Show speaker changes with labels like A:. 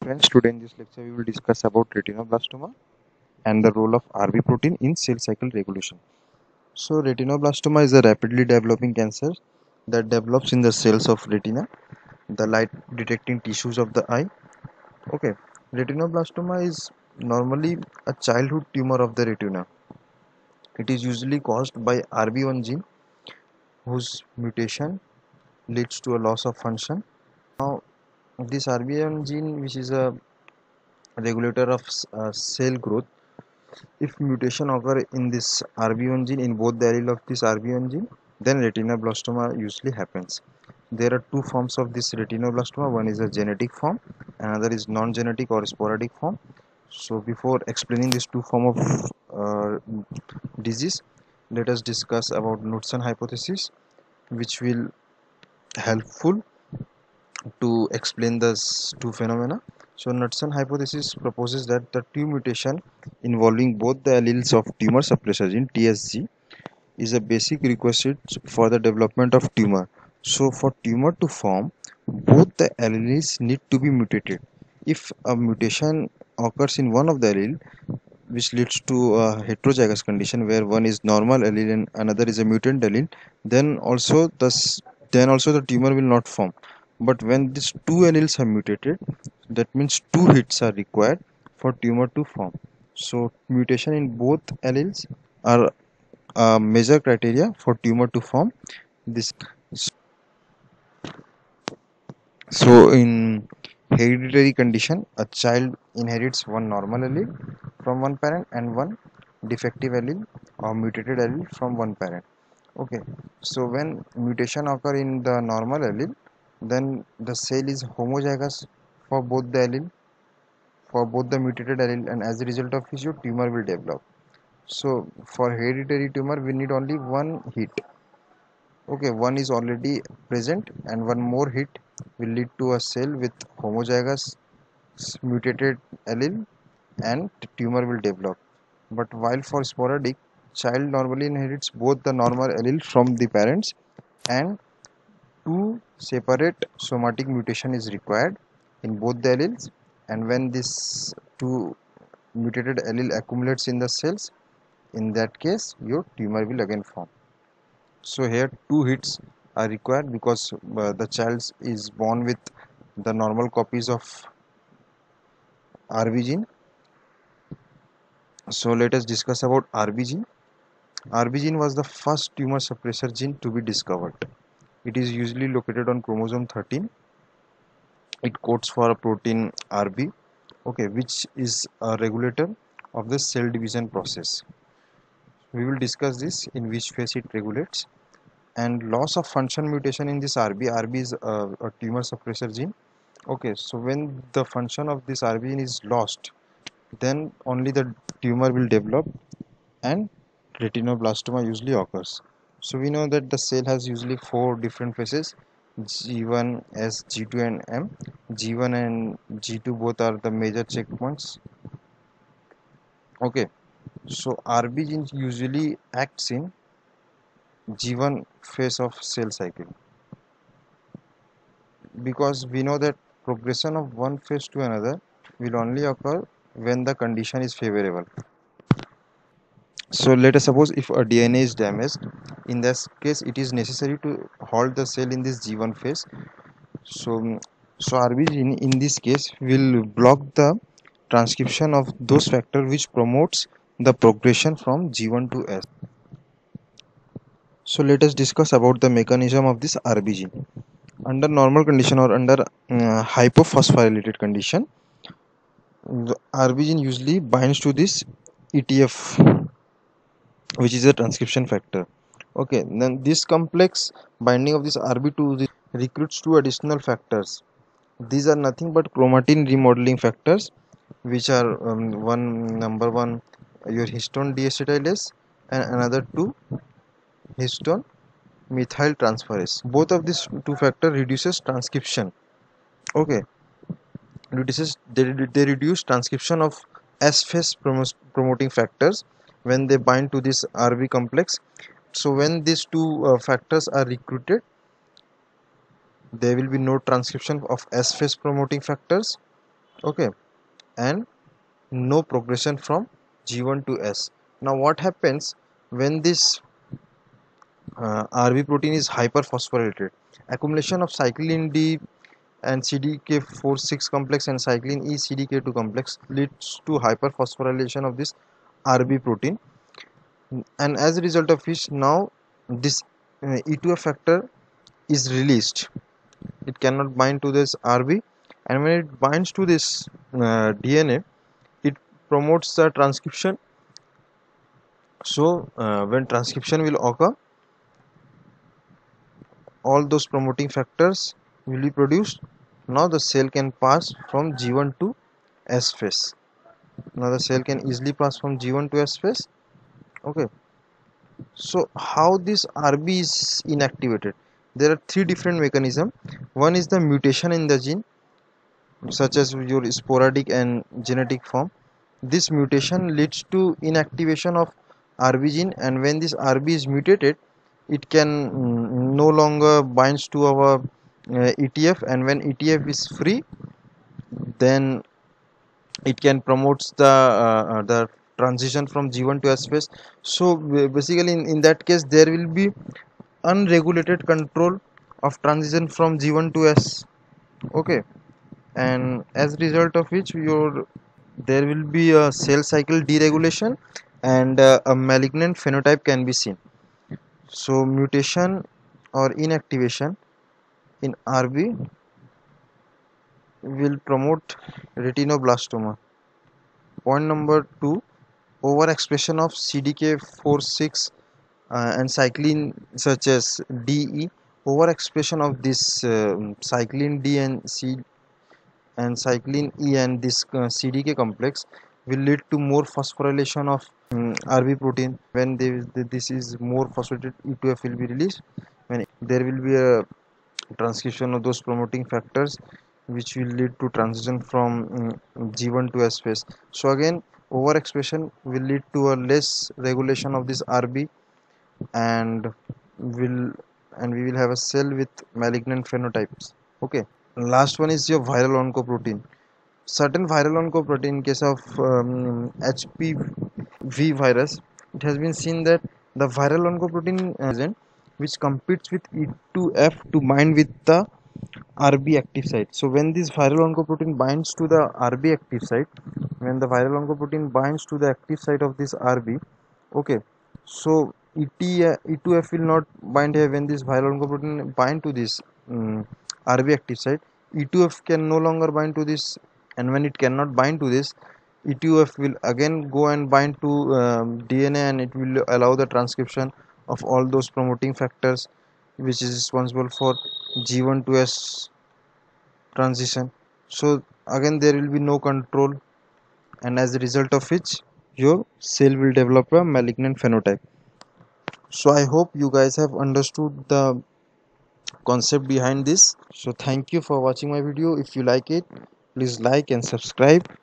A: friends, today in this lecture we will discuss about retinoblastoma and the role of RB protein in cell cycle regulation. So retinoblastoma is a rapidly developing cancer that develops in the cells of retina, the light detecting tissues of the eye. Okay, retinoblastoma is normally a childhood tumor of the retina. It is usually caused by RB1 gene whose mutation leads to a loss of function. Now this RB1 gene, which is a regulator of cell growth, if mutation occur in this RB1 gene in both the allele of this RB1 gene, then retinoblastoma usually happens. There are two forms of this retinoblastoma. One is a genetic form, another is non-genetic or sporadic form. So before explaining these two form of disease, let us discuss about Knudsen hypothesis, which will helpful to explain these two phenomena. So Knudsen hypothesis proposes that the two mutation involving both the alleles of tumor suppressor gene TSG is a basic requisite for the development of tumor. So for tumor to form, both the alleles need to be mutated. If a mutation occurs in one of the allele, which leads to a heterozygous condition where one is normal allele and another is a mutant allele, then also the tumor will not form. But when these two alleles are mutated, that means two hits are required for tumor to form. So mutation in both alleles are a major criteria for tumor to form. This so in hereditary condition, a child inherits one normal allele from one parent and one defective allele or mutated allele from one parent. Okay, so when mutation occur in the normal allele, then the cell is homozygous for both the allele, for both the mutated allele, and as a result of which your tumor will develop. So for hereditary tumor, we need only one hit. Okay, one is already present, and one more hit will lead to a cell with homozygous mutated allele, and the tumor will develop. But while for sporadic, child normally inherits both the normal allele from the parents, and two separate somatic mutation is required in both the alleles, and when this two mutated allele accumulates in the cells, in that case your tumor will again form. So here two hits are required because the child is born with the normal copies of RB gene. So let us discuss about RB gene. RB gene was the first tumor suppressor gene to be discovered. It is usually located on chromosome 13. It codes for a protein RB, okay, which is a regulator of the cell division process. We will discuss this in which phase it regulates. And loss of function mutation in this RB is a tumor suppressor gene. Okay, so when the function of this RB gene is lost, then only the tumor will develop and retinoblastoma usually occurs. So we know that the cell has usually four different phases: G1, S, G2 and M. G1 and G2 both are the major checkpoints. Okay, so RB gene usually acts in G1 phase of cell cycle, because we know that progression of one phase to another will only occur when the condition is favorable. So let us suppose if a DNA is damaged, in this case it is necessary to halt the cell in this G1 phase. So RB gene in this case will block the transcription of those factors which promotes the progression from G1 to S. So let us discuss about the mechanism of this RB gene. Under normal condition or under hypophosphorylated condition, the RB gene usually binds to this ETF, which is a transcription factor. Okay, then this complex binding of this RB to the recruits two additional factors. These are nothing but chromatin remodeling factors, which are number one your histone deacetylase and another two histone methyl transferase. Both of these two factors reduces transcription. Okay, they reduce transcription of S phase promoting factors when they bind to this RB complex. So when these two factors are recruited, there will be no transcription of S phase promoting factors, okay, and no progression from G1 to S. Now what happens when this RB protein is hyperphosphorylated? Accumulation of cyclin D and CDK4/6 complex and cyclin E CDK2 complex leads to hyperphosphorylation of this RB protein, and as a result of which now this E2F factor is released. It cannot bind to this RB, and when it binds to this DNA, it promotes the transcription. So when transcription will occur, all those promoting factors will be produced. Now the cell can pass from G1 to S phase. Now the cell can easily pass from G1 to S phase. Okay, so how this RB is inactivated? There are three different mechanisms. One is the mutation in the gene, such as your sporadic and genetic form. This mutation leads to inactivation of RB gene, and when this RB is mutated, it can no longer binds to our ETF, and when ETF is free, then it can promotes the transition from G1 to S phase. So basically in that case there will be unregulated control of transition from G1 to S. Okay, and as a result of which your there will be a cell cycle deregulation, and a malignant phenotype can be seen. So mutation or inactivation in RB will promote retinoblastoma. Point number 2, overexpression of CDK4/6 and cyclin such as DE. Overexpression of this cyclin D and C and cyclin E and this CDK complex will lead to more phosphorylation of RB protein. When this is more phosphorylated, E2F will be released. When there will be a transcription of those promoting factors, which will lead to transition from G1 to S phase. So again, overexpression will lead to a less regulation of this RB, and will and we will have a cell with malignant phenotypes. Okay, last one is your viral oncoprotein. Certain viral oncoprotein, in case of HPV virus, it has been seen that the viral oncoprotein which competes with E2F to bind with the RB active site. So when this viral oncoprotein binds to the RB active site, when the viral oncoprotein binds to the active site of this RB, okay, so E2F will not bind here. When this viral oncoprotein bind to this RB active site, E2F can no longer bind to this, and when it cannot bind to this, E2F will again go and bind to DNA, and it will allow the transcription of all those promoting factors which is responsible for G1 to S transition. So again there will be no control, and as a result of which your cell will develop a malignant phenotype. So I hope you guys have understood the concept behind this. So thank you for watching my video. If you like it, please like and subscribe.